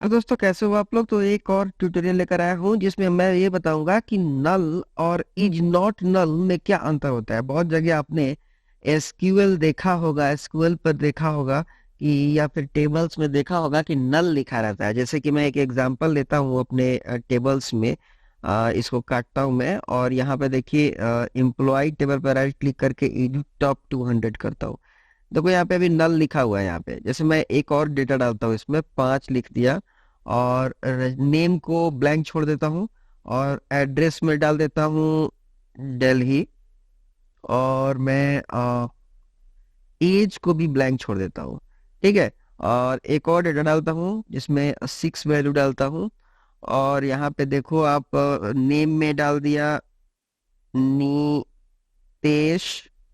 और दोस्तों, कैसे हो आप लोग। तो एक और ट्यूटोरियल लेकर आया हूँ जिसमें मैं ये बताऊंगा कि नल और इज नॉट नल में क्या अंतर होता है। बहुत जगह आपने एसक्यूएल देखा होगा, एसक्यूएल पर देखा होगा कि या फिर टेबल्स में देखा होगा कि नल लिखा रहता है। जैसे कि मैं एक एग्जांपल लेता हूँ अपने टेबल्स में। इसको काटता हूँ मैं और यहाँ पे देखिए एम्प्लॉय टेबल पर राइट क्लिक करके एडिट टॉप 200 करता हूँ। देखो यहाँ पे अभी नल लिखा हुआ है। यहाँ पे जैसे मैं एक और डेटा डालता हूँ, इसमें 5 लिख दिया और नेम को ब्लैंक छोड़ देता हूँ और एड्रेस में डाल देता हूँ दिल्ली। और मैं एज को भी ब्लैंक छोड़ देता हूँ। ठीक है। और एक और डेटा डालता हूँ जिसमें 6 वैल्यू डालता हूँ। और यहाँ पे देखो आप नेम में डाल दिया नीतेश।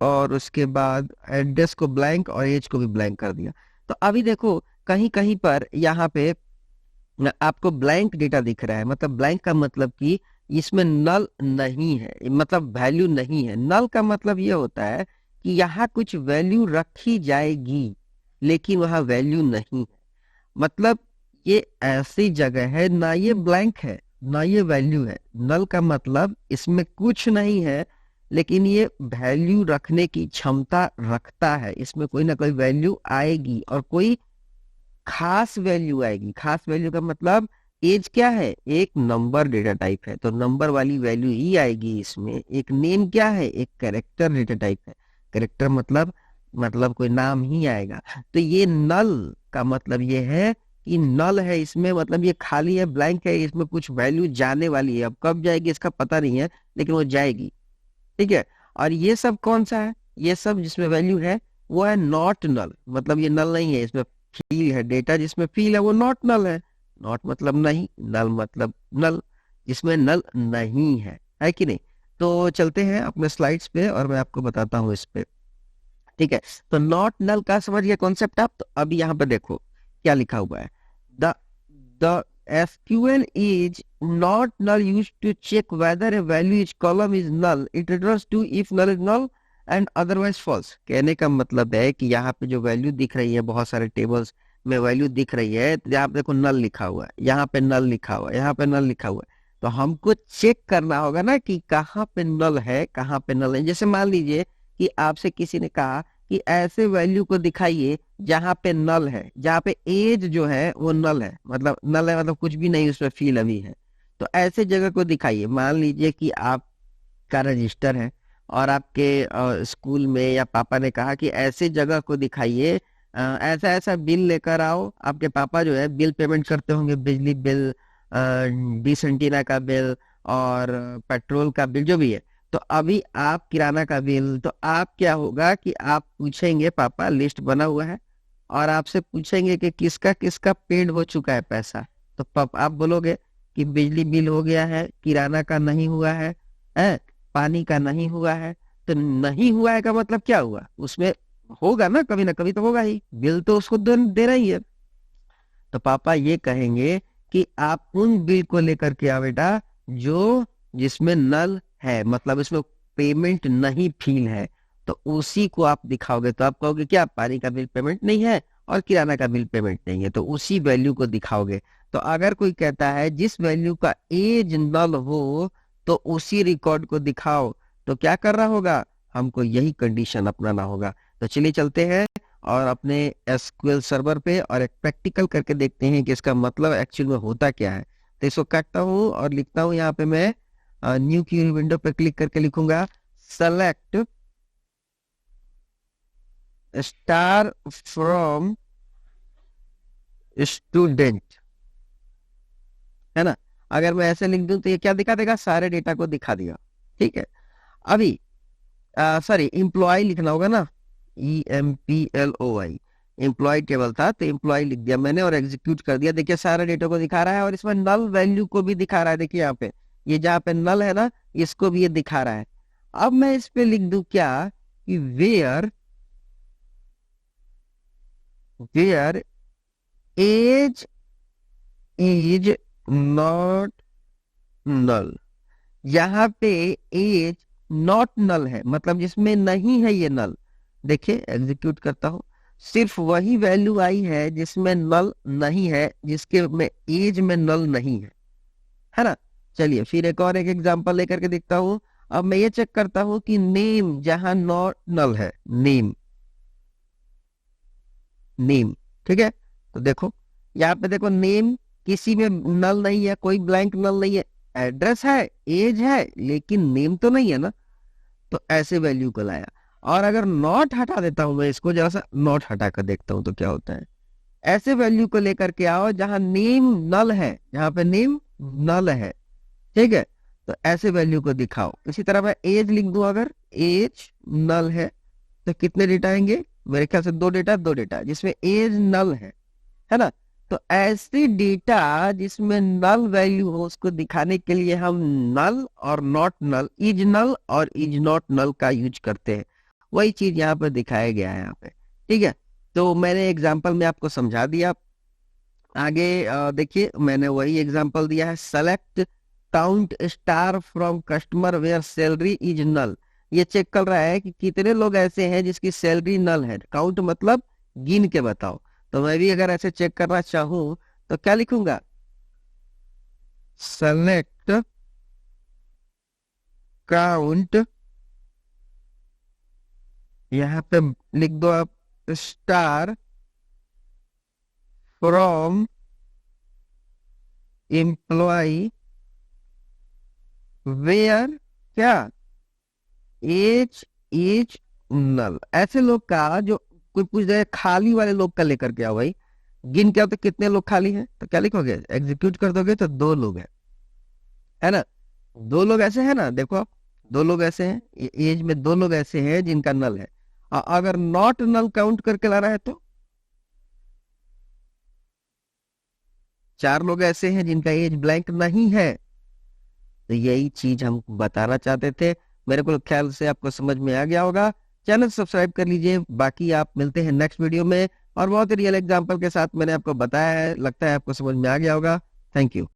और उसके बाद एड्रेस को ब्लैंक और एज को भी ब्लैंक कर दिया। तो अभी देखो कहीं कहीं पर यहाँ पे आपको ब्लैंक डेटा दिख रहा है। मतलब ब्लैंक का मतलब कि इसमें नल नहीं है, मतलब वैल्यू नहीं है। नल का मतलब ये होता है कि यहाँ कुछ वैल्यू रखी जाएगी लेकिन वहाँ वैल्यू नहीं है। मतलब ये ऐसी जगह है, ना ये ब्लैंक है ना ये वैल्यू है। नल का मतलब इसमें कुछ नहीं है लेकिन ये वैल्यू रखने की क्षमता रखता है। इसमें कोई ना कोई वैल्यू आएगी और कोई खास वैल्यू आएगी। खास वैल्यू का मतलब एज क्या है, एक नंबर डेटा टाइप है तो नंबर वाली वैल्यू ही आएगी इसमें। एक नेम क्या है, एक कैरेक्टर डेटा टाइप है। कैरेक्टर मतलब कोई नाम ही आएगा। तो ये नल का मतलब ये है कि नल है इसमें, मतलब ये खाली है, ब्लैंक है, इसमें कुछ वैल्यू जाने वाली है। अब कब जाएगी इसका पता नहीं है लेकिन वो जाएगी। ठीक है। और ये सब कौन सा है, ये सब जिसमें वैल्यू है वो है नॉट नल। मतलब ये नल नहीं है, इसमें फील है। डेटा जिसमें फील है वो नॉट नल है। नॉट मतलब नहीं, नल मतलब नल, जिसमें नल नहीं है कि नहीं। तो चलते हैं अपने स्लाइड्स पे और मैं आपको बताता हूँ इस पे। ठीक है। तो नॉट नल का समझ गया कॉन्सेप्ट आप। तो अभी यहाँ पे देखो क्या लिखा हुआ है। The the SQL is not null used to check whether a value is column is null. It returns to if null is null and otherwise false. कहने का मतलब है कि यहाँ पे जो वैल्यू दिख रही है, बहुत सारे टेबल्स में वैल्यू दिख रही है। तो यहाँ पे देखो नल लिखा हुआ है, यहाँ पे नल लिखा हुआ है, यहाँ पे नल लिखा हुआ है। तो हमको चेक करना होगा ना कि कहाँ पे नल है कहाँ पे नल है। जैसे मान लीजिए कि आपसे किसी ने कहा कि ऐसे वैल्यू को दिखाइए जहां पे नल है, जहां पे एज जो है वो नल है। मतलब नल है मतलब कुछ भी नहीं उसमें फील अभी है। तो ऐसे जगह को दिखाइए। मान लीजिए कि आपका रजिस्टर है और आपके स्कूल में या पापा ने कहा कि ऐसे जगह को दिखाइए, ऐसा ऐसा बिल लेकर आओ। आपके पापा जो है बिल पेमेंट करते होंगे, बिजली बिल, डिश एंटीना का बिल और पेट्रोल का बिल जो भी है। तो अभी आप किराना का बिल, तो आप क्या होगा कि आप पूछेंगे, पापा लिस्ट बना हुआ है और आपसे पूछेंगे कि किसका किसका पेड हो चुका है पैसा। तो पापा आप बोलोगे कि बिजली बिल हो गया है, किराना का नहीं हुआ है, पानी का नहीं हुआ है। तो नहीं हुआ है का मतलब क्या हुआ, उसमें होगा ना कभी तो होगा ही, बिल तो उसको दे रही है। तो पापा ये कहेंगे कि आप उन बिल को लेकर के आओ बेटा जो जिसमें नल है, मतलब इसमें पेमेंट नहीं फील है। तो उसी को आप दिखाओगे। तो आप कहोगे क्या, पानी का बिल पेमेंट नहीं है और किराना का बिल पेमेंट नहीं है, तो उसी वैल्यू को दिखाओगे। तो अगर कोई कहता है जिस वैल्यू का एज नल हो तो उसी रिकॉर्ड को दिखाओ, तो क्या करना होगा, हमको यही कंडीशन अपनाना होगा। तो चलिए चलते हैं और अपने एसक्यूएल सर्वर पे और एक प्रैक्टिकल करके देखते हैं कि इसका मतलब एक्चुअल में होता क्या है। तो इसको काटता हूँ और लिखता हूँ यहाँ पे मैं न्यू क्यूरी विंडो पे क्लिक करके लिखूंगा सेलेक्ट स्टार फ्रॉम स्टूडेंट, है ना। अगर मैं ऐसे लिख दूं तो ये क्या दिखा देगा, सारे डेटा को दिखा दिया। ठीक है। अभी सॉरी, एम्प्लॉय लिखना होगा ना, EMPLOY। एम्प्लॉय टेबल था तो एम्प्लॉय लिख दिया मैंने और एग्जीक्यूट कर दिया। देखिए सारे डेटा को दिखा रहा है और इसमें नल वैल्यू को भी दिखा रहा है। देखिए यहाँ पे ये जहाँ पे नल है ना, इसको भी ये दिखा रहा है। अब मैं इस पे लिख दूं क्या कि where where age is not null. यहाँ पे एज नॉट नल है, मतलब जिसमें नहीं है ये नल। देखिए एग्जीक्यूट करता हूँ सिर्फ वही वैल्यू आई है जिसमें नल नहीं है, जिसके में एज में नल नहीं है ना। चलिए फिर एक और एक एग्जांपल लेकर के देखता हूं। अब मैं ये चेक करता हूं कि नेम जहां नॉट नल है, नेम, नेम, ठीक है। तो देखो यहाँ पे देखो नेम किसी में नल नहीं है, कोई ब्लैंक नल नहीं है। एड्रेस है, एज है, लेकिन नेम तो नहीं है ना। तो ऐसे वैल्यू को लाया। और अगर नॉट हटा देता हूं मैं इसको, जरा सा नॉट हटा कर देखता हूं तो क्या होता है। ऐसे वैल्यू को लेकर के आओ जहां नेम नल है, जहां पे नेम नल है, ठीक है। तो ऐसे वैल्यू को दिखाओ। इसी तरह मैं एज लिख दूं, अगर एज नल है तो कितने डेटा आएंगे, मेरे ख्याल से दो डेटा, दो डेटा जिसमें एज नल है ना। तो ऐसे डेटा जिसमें नल वैल्यू हो उसको दिखाने के लिए हम नल और नॉट नल, इज नल और इज नॉट नल का यूज करते हैं। वही चीज यहाँ पर दिखाया गया है यहाँ पे, ठीक है। तो मैंने एग्जांपल में आपको समझा दिया। आगे देखिए मैंने वही एग्जांपल दिया है, select count star from customer where salary is null. ये चेक कर रहा है कि कितने लोग ऐसे हैं जिसकी सैलरी नल है। काउंट मतलब गिन के बताओ। तो मैं भी अगर ऐसे चेक करना चाहूं तो क्या लिखूंगा, सेलेक्ट काउंट, यहाँ पे लिख दो आप स्टार फ्रॉम एम्प्लॉय वेयर क्या, एज, एज नल। ऐसे लोग का जो कोई पूछ जाए खाली वाले लोग का लेकर के आओ भाई, गिन के आओ तो कितने लोग खाली हैं। तो क्या लिखोगे, एग्जीक्यूट कर दोगे तो दो लोग हैं, है ना। दो लोग ऐसे हैं ना, देखो आप, दो लोग ऐसे हैं, एज में दो लोग ऐसे हैं जिनका नल है। अगर नॉट नल काउंट करके लाना है तो चार लोग ऐसे हैं जिनका एज ब्लैंक नहीं है। तो यही चीज हम बताना चाहते थे। मेरे को ख्याल से आपको समझ में आ गया होगा। चैनल सब्सक्राइब कर लीजिए। बाकी आप मिलते हैं नेक्स्ट वीडियो में और बहुत ही रियल एग्जांपल के साथ मैंने आपको बताया है। लगता है आपको समझ में आ गया होगा। Thank you.